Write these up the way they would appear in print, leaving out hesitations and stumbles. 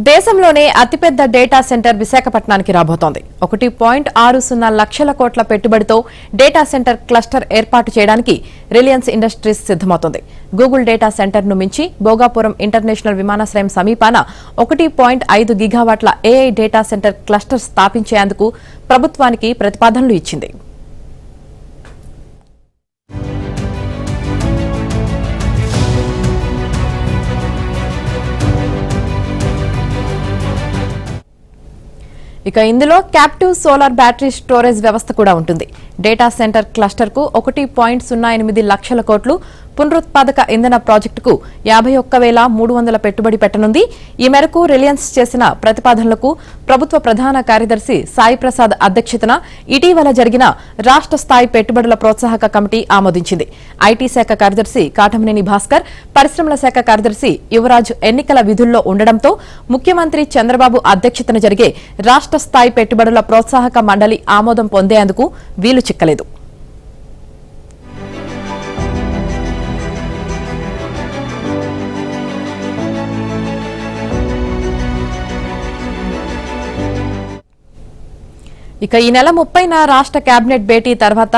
దేశంలోనే అతిపెద్ద data centre విశాఖపట్నానికి రాబోతోంది. 1.60 లక్షల కోట్ల పెట్టుబడితో డేటా సెంటర్ క్లస్టర్ ఏర్పాటు చేయడానికి రిలయన్స్ ఇండస్ట్రీస్ సిద్దమవుతోంది. గూగుల్ డేటా సెంటర్ను మించి భోగాపురం ఇంటర్నేషనల్ విమానాశ్రయం సమీపాన 1.5 గిగావాట్ల ఏఐ డేటా సెంటర్ క్లస్టర్ స్థాపించేందుకు ప్రభుత్వానికి ప్రతిపాదనలు ఇచ్చింది. ఇక ఇందులో క్యాప్టివ్ సోలార్ బ్యాటరీ స్టోరేజ్ వ్యవస్థ కూడా ఉంటుంది. డేటా సెంటర్ క్లస్టర్ కు 1.08 లక్షల కోట్లు, పునరుత్పాదక ఇంధన ప్రాజెక్టుకు 51,300 పెట్టుబడి పెట్టనుంది. ఈ మేరకు రిలయన్స్ చేసిన ప్రతిపాదనలకు ప్రభుత్వ ప్రధాన కార్యదర్శి సాయి ప్రసాద్ అధ్యక్షతన ఇటీవల జరిగిన రాష్ట్ర స్థాయి పెట్టుబడుల ప్రోత్సాహక కమిటీ ఆమోదించింది. ఐటీ శాఖ కార్యదర్శి కాటమనేని భాస్కర్, పరిశ్రమల శాఖ కార్యదర్శి యువరాజ్ ఎన్నికల విధుల్లో ఉండడంతో ముఖ్యమంత్రి చంద్రబాబు అధ్యక్షతన జరిగే రాష్ట్ర స్థాయి పెట్టుబడుల ప్రోత్సాహక మండలి ఆమోదం పొందేందుకు వీలు చిక్కలేదు. ఇక ఈ నెల 30న రాష్ట్ర కేబినెట్ భేటీ తర్వాత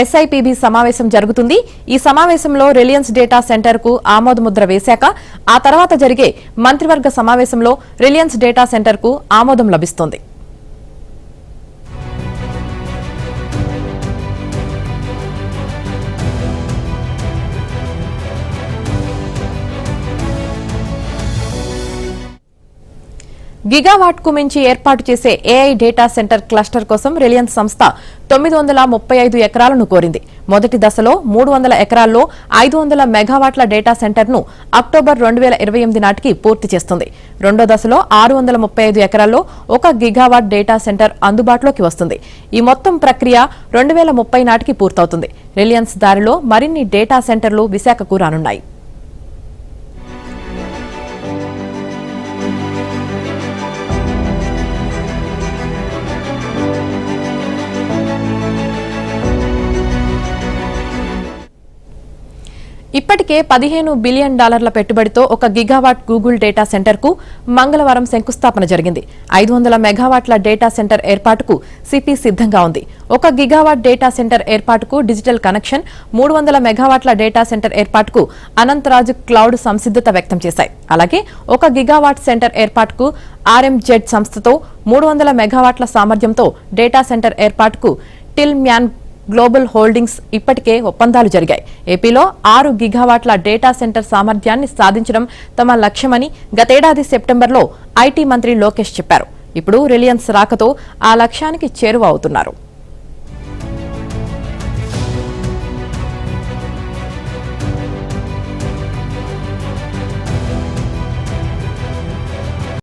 ఎస్ఐపిబి సమావేశం జరుగుతుంది. ఈ సమావేశంలో రిలయన్స్ డేటా సెంటర్ కు ఆమోదముద్ర వేశాక ఆ తర్వాత జరిగే మంత్రివర్గ సమావేశంలో రిలయన్స్ డేటా సెంటర్ కు ఆమోదం లభిస్తుంది. గిగావాట్ కు మించి ఏర్పాటు చేసే ఏఐ డేటా సెంటర్ క్లస్టర్ కోసం రిలయన్స్ సంస్థ 935 ఎకరాలను కోరింది. మొదటి దశలో 300 ఎకరాల్లో 500 మెగావాట్ల డేటా సెంటర్ను అక్టోబర్ 2028 నాటికి పూర్తి చేస్తుంది. రెండో దశలో 635 ఎకరాల్లో 1 గిగావాట్ డేటా సెంటర్ అందుబాటులోకి వస్తుంది. ఈ మొత్తం ప్రక్రియ 2030 నాటికి పూర్తవుతుంది. రిలయన్స్ దారిలో మరిన్ని డేటా సెంటర్లు విశాఖకు రానున్నాయి. ఇప్పటికే $15 బిలియన్ పెట్టుబడితో 1 గిగావాట్ గూగుల్ డేటా సెంటర్ కు మంగళవారం శంకుస్థాపన జరిగింది. 500 మెగావాట్ల డేటా సెంటర్ ఏర్పాటుకు సిపి సిద్దంగా ఉంది. 1 గిగావాట్ డేటా సెంటర్ ఏర్పాటుకు డిజిటల్ కనెక్షన్, 300 మెగావాట్ల డేటా సెంటర్ ఏర్పాటుకు అనంతరాజు క్లౌడ్ సంసిద్దత వ్యక్తం చేశాయి. అలాగే 1 గిగావాట్ సెంటర్ ఏర్పాటుకు ఆర్ఎంజెడ్ సంస్థతో 300 మెగావాట్ల సామర్థ్యంతో డేటా సెంటర్ ఏర్పాటుకు టిల్ మ్యాన్ గ్లోబల్ హోల్డింగ్స్ ఇప్పటికే ఒప్పందాలు జరిగాయి. ఏపీలో 6 గిగావాట్ల డేటా సెంటర్ సామర్థ్యాన్ని సాధించడం తమ లక్ష్యమని గతేడాది సెప్టెంబర్లో ఐటీ మంత్రి లోకేష్ చెప్పారు. ఇప్పుడు రిలయన్స్ రాకతో ఆ లక్ష్యానికి చేరువ అవుతున్నారు.